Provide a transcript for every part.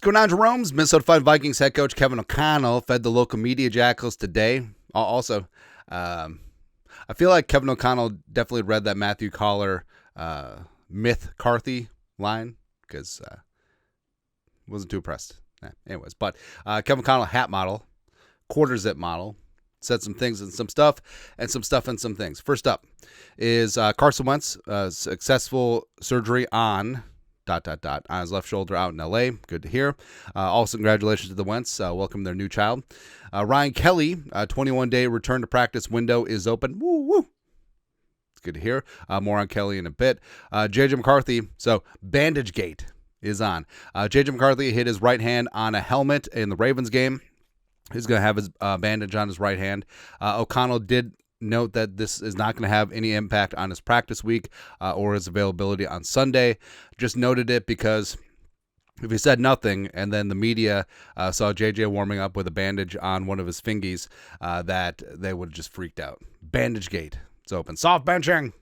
going on, Jerome's? Minnesota Vikings head coach Kevin O'Connell fed the local media jackals today. Also, I feel like Kevin O'Connell definitely read that Matthew Collar Myth Carthy line because wasn't too impressed. Anyways, but Kevin O'Connell hat model, quarter zip model, said some things and some stuff, and some stuff and some things. First up is Carson Wentz, successful surgery on ... on his left shoulder out in L.A. Good to hear. Also, congratulations to the Wentz. Welcome their new child. Ryan Kelly, 21-day return to practice window is open. Woo, woo. It's good to hear. More on Kelly in a bit. J.J. McCarthy, so Bandage Gate is on. J.J. McCarthy hit his right hand on a helmet in the Ravens game. He's going to have his bandage on his right hand. O'Connell did note that this is not going to have any impact on his practice week or his availability on Sunday. Just noted it because if he said nothing and then the media saw JJ warming up with a bandage on one of his fingies, that they would have just freaked out. Bandage Gate. It's open. Soft benching.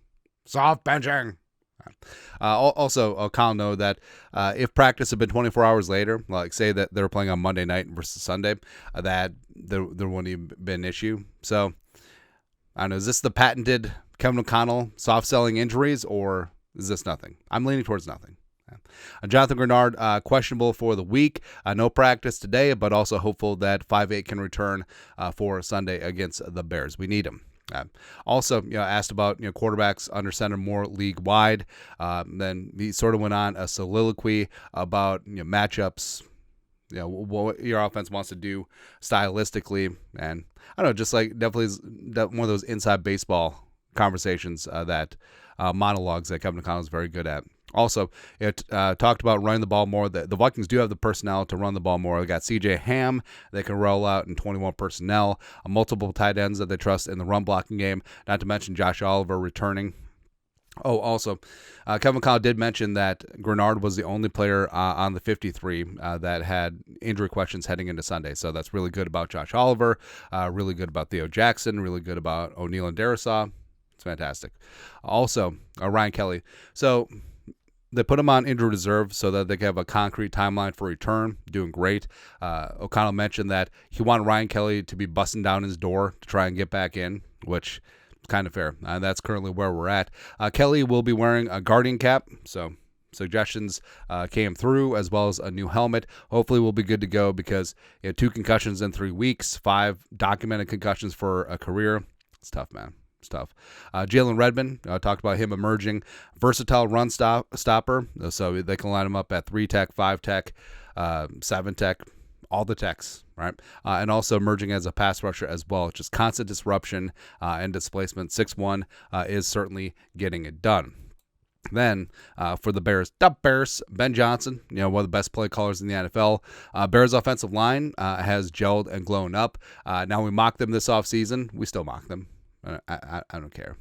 Also, O'Connell know that if practice had been 24 hours later, like say that they were playing on Monday night versus Sunday, that there wouldn't even been an issue. So, I don't know, is this the patented Kevin O'Connell soft selling injuries, or is this nothing? I'm leaning towards nothing. Jonathan Grenard, questionable for the week. No practice today, but also hopeful that 5'8" can return for Sunday against the Bears. We need him. Also, asked about quarterbacks under center more league wide. Then he sort of went on a soliloquy about matchups. What your offense wants to do stylistically, and I don't know, just like definitely one of those inside baseball conversations that monologues that Kevin O'Connell is very good at. Also, it talked about running the ball more. The Vikings do have the personnel to run the ball more. They got C.J. Ham. They can roll out in 21 personnel. Multiple tight ends that they trust in the run blocking game. Not to mention Josh Oliver returning. Oh, also, Kevin O'Connell did mention that Grenard was the only player on the 53 that had injury questions heading into Sunday. So that's really good about Josh Oliver, really good about Theo Jackson, really good about O'Neal and Darisaw. It's fantastic. Also, Ryan Kelly. So they put him on injured reserve so that they can have a concrete timeline for return. Doing great. O'Connell mentioned that he wanted Ryan Kelly to be busting down his door to try and get back in, which kind of fair. That's currently where we're at. Kelly will be wearing a Guardian cap, so suggestions came through, as well as a new helmet. Hopefully we'll be good to go because 2 concussions in 3 weeks, 5 documented concussions for a career. It's tough, man. It's tough. Jalen Redmond, talked about him emerging. Versatile run stopper, so they can line him up at 3-tech, 5-tech, 7-tech, all the techs, right? And also emerging as a pass rusher as well. Just constant disruption and displacement. 6'1" is certainly getting it done. Then for the Bears, Ben Johnson, one of the best play callers in the NFL. Bears offensive line has gelled and blown up. Now we mock them this offseason. We still mock them. I don't care.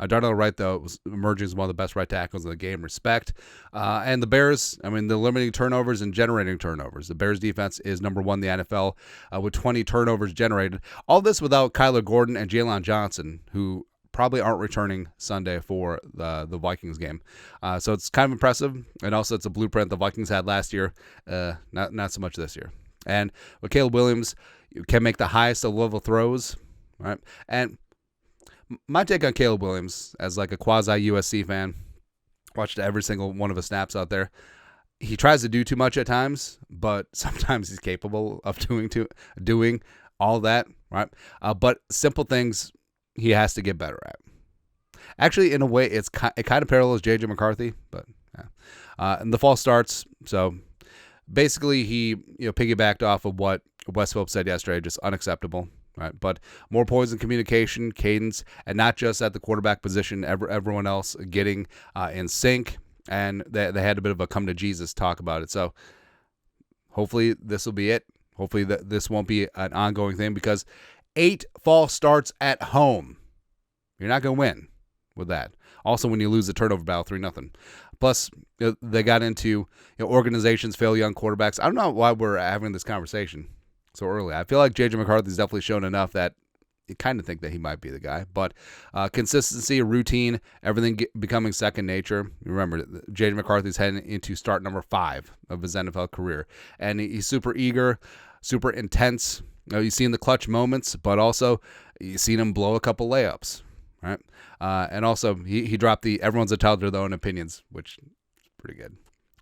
Darnell Wright, though, was emerging as one of the best right tackles in the game. Respect. And the Bears, they're limiting turnovers and generating turnovers. The Bears defense is number 1 in the NFL with 20 turnovers generated. All this without Kyler Gordon and Jalen Johnson, who probably aren't returning Sunday for the Vikings game. So it's kind of impressive. And also it's a blueprint the Vikings had last year. Not so much this year. And with Caleb Williams, you can make the highest level throws. Right? And my take on Caleb Williams, as like a quasi-USC fan, watched every single one of his snaps out there. He tries to do too much at times, but sometimes he's capable of doing all that, right? But simple things he has to get better at. Actually, in a way, it kind of parallels J.J. McCarthy, but yeah. And the fall starts, so basically he piggybacked off of what Wes Phillips said yesterday, just unacceptable. Right, but more poise in communication, cadence, and not just at the quarterback position. Everyone else getting in sync, and they had a bit of a come to Jesus talk about it. So hopefully this will be it. Hopefully this won't be an ongoing thing because 8 false starts at home, you're not going to win with that. Also, when you lose the turnover battle 3-0. Plus, they got into organizations fail young quarterbacks. I don't know why we're having this conversation so early. I feel like J.J. McCarthy's definitely shown enough that you kind of think that he might be the guy. But consistency, routine, everything becoming second nature. Remember, J.J. McCarthy's heading into start number 5 of his NFL career. And he's super eager, super intense. You've seen the clutch moments, but also you've seen him blow a couple layups. Right? And also, he dropped the everyone's entitled to their own opinions, which is pretty good.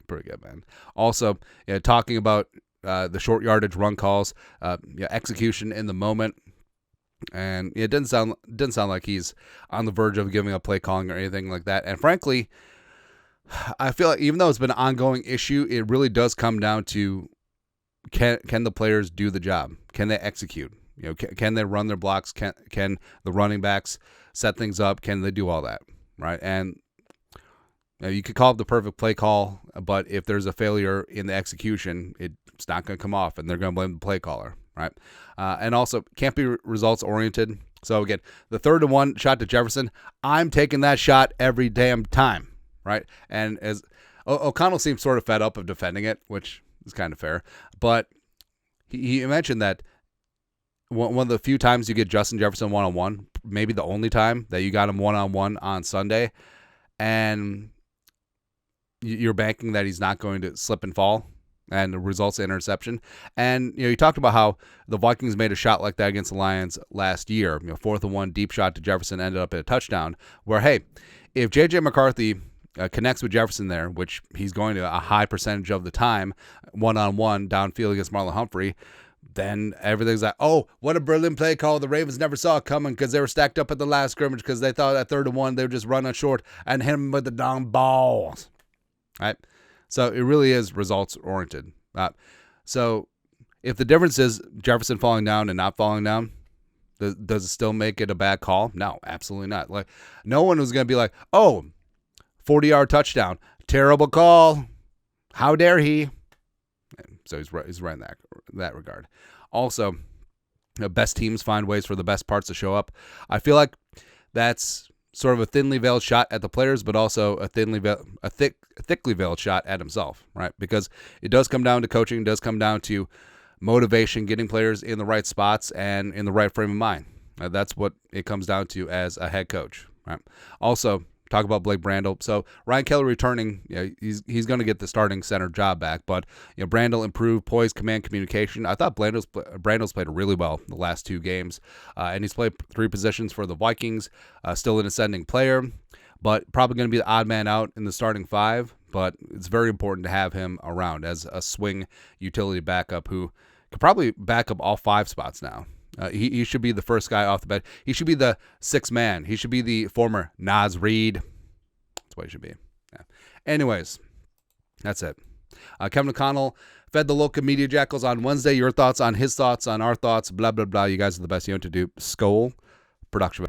Pretty good, man. Also, talking about the short yardage run calls, execution in the moment. And it didn't sound like he's on the verge of giving up play calling or anything like that. And frankly, I feel like even though it's been an ongoing issue, it really does come down to can the players do the job? Can they execute? Can they run their blocks? Can the running backs set things up? Can they do all that? Right? And you could call it the perfect play call, but if there's a failure in the execution, it's not going to come off, and they're going to blame the play caller. Right, and also can't be results oriented. So again, the 3rd and 1 shot to Jefferson, I'm taking that shot every damn time, right? And as O'Connell seems sort of fed up of defending it, which is kind of fair, but he mentioned that one of the few times you get Justin Jefferson one-on-one, maybe the only time that you got him one-on-one on Sunday, and you're banking that he's not going to slip and fall. And the results in interception. And, you talked about how the Vikings made a shot like that against the Lions last year. 4th and 1 deep shot to Jefferson ended up at a touchdown where, hey, if J.J. McCarthy connects with Jefferson there, which he's going to a high percentage of the time, one-on-one downfield against Marlon Humphrey, then everything's like, oh, what a brilliant play call. The Ravens never saw it coming because they were stacked up at the last scrimmage because they thought at 3rd and 1 they would just run on short and hit him with the down balls. Right? So it really is results-oriented. So if the difference is Jefferson falling down and not falling down, does it still make it a bad call? No, absolutely not. Like, no one was going to be like, oh, 40-yard touchdown, terrible call. How dare he? So he's right in that regard. Also, best teams find ways for the best parts to show up. I feel like that's sort of a thinly veiled shot at the players, but also a thickly veiled shot at himself, right? Because it does come down to coaching, it does come down to motivation, getting players in the right spots and in the right frame of mind. That's what it comes down to as a head coach, right? Also, talk about Blake Brandel. So Ryan Kelly returning, he's going to get the starting center job back, but Brandel improved poise, command, communication. I thought Brandel's played really well the last 2 games, and he's played 3 positions for the Vikings. Still an ascending player, but probably going to be the odd man out in the starting 5. But it's very important to have him around as a swing utility backup who could probably back up all 5 spots now. He should be the first guy off the bench. He should be the 6th man. He should be the former Nas Reed. That's what he should be. Yeah. Anyways, that's it. Kevin O'Connell fed the local media jackals on Wednesday. Your thoughts on his thoughts on our thoughts, blah, blah, blah. You guys are the best. You know what to do. Skol. Production.